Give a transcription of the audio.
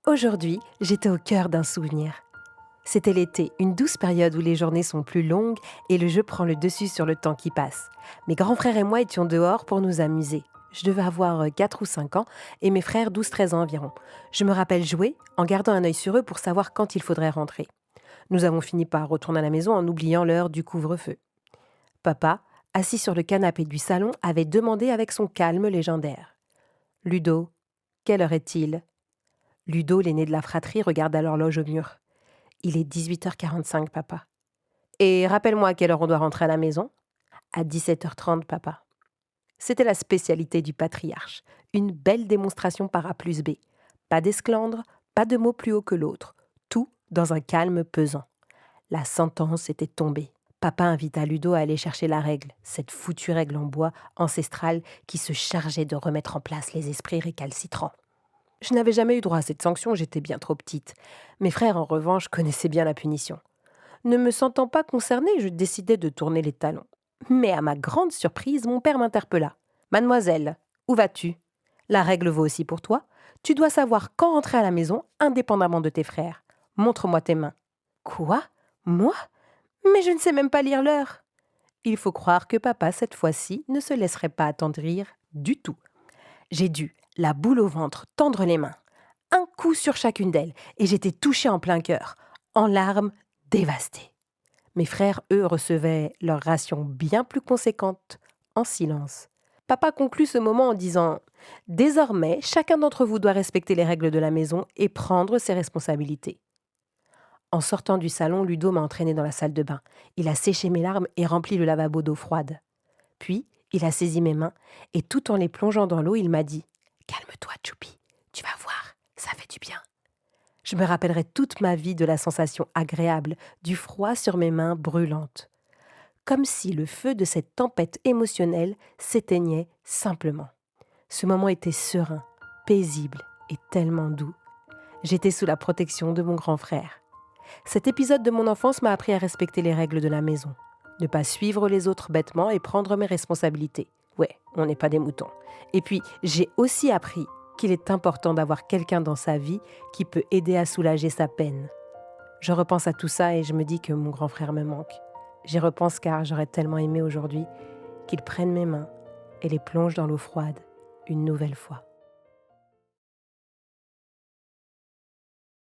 Aujourd'hui, j'étais au cœur d'un souvenir. C'était l'été, une douce période où les journées sont plus longues et le jeu prend le dessus sur le temps qui passe. Mes grands frères et moi étions dehors pour nous amuser. Je devais avoir 4 ou 5 ans et mes frères 12-13 ans environ. Je me rappelle jouer en gardant un œil sur eux pour savoir quand il faudrait rentrer. Nous avons fini par retourner à la maison en oubliant l'heure du couvre-feu. Papa, assis sur le canapé du salon, avait demandé avec son calme légendaire. « Ludo, quelle heure est-il » Ludo, l'aîné de la fratrie, regarda l'horloge au mur. « Il est 18h45, papa. »« Et rappelle-moi à quelle heure on doit rentrer à la maison ?»« À 17h30, papa. » C'était la spécialité du patriarche. Une belle démonstration par A plus B. Pas d'esclandre, pas de mot plus haut que l'autre. Tout dans un calme pesant. La sentence était tombée. Papa invita Ludo à aller chercher la règle, cette foutue règle en bois ancestrale qui se chargeait de remettre en place les esprits récalcitrants. Je n'avais jamais eu droit à cette sanction, j'étais bien trop petite. Mes frères, en revanche, connaissaient bien la punition. Ne me sentant pas concernée, je décidai de tourner les talons. Mais à ma grande surprise, mon père m'interpella. « Mademoiselle, où vas-tu ? La règle vaut aussi pour toi. Tu dois savoir quand rentrer à la maison, indépendamment de tes frères. Montre-moi tes mains. »« Quoi ? Moi ? Mais je ne sais même pas lire l'heure. » Il faut croire que papa, cette fois-ci, ne se laisserait pas attendrir du tout. J'ai dû, la boule au ventre, tendre les mains. Un coup sur chacune d'elles, et j'étais touchée en plein cœur, en larmes, dévastée. Mes frères, eux, recevaient leur ration bien plus conséquente, en silence. Papa conclut ce moment en disant « Désormais, chacun d'entre vous doit respecter les règles de la maison et prendre ses responsabilités. » En sortant du salon, Ludo m'a entraînée dans la salle de bain. Il a séché mes larmes et rempli le lavabo d'eau froide. Puis, il a saisi mes mains et tout en les plongeant dans l'eau, il m'a dit « Calme-toi, Choupi, tu vas voir, ça fait du bien. » Je me rappellerai toute ma vie de la sensation agréable du froid sur mes mains brûlantes. Comme si le feu de cette tempête émotionnelle s'éteignait simplement. Ce moment était serein, paisible et tellement doux. J'étais sous la protection de mon grand frère. Cet épisode de mon enfance m'a appris à respecter les règles de la maison. Ne pas suivre les autres bêtement et prendre mes responsabilités. Ouais, on n'est pas des moutons. Et puis, j'ai aussi appris qu'il est important d'avoir quelqu'un dans sa vie qui peut aider à soulager sa peine. Je repense à tout ça et je me dis que mon grand frère me manque. J'y repense car j'aurais tellement aimé aujourd'hui qu'il prenne mes mains et les plonge dans l'eau froide une nouvelle fois.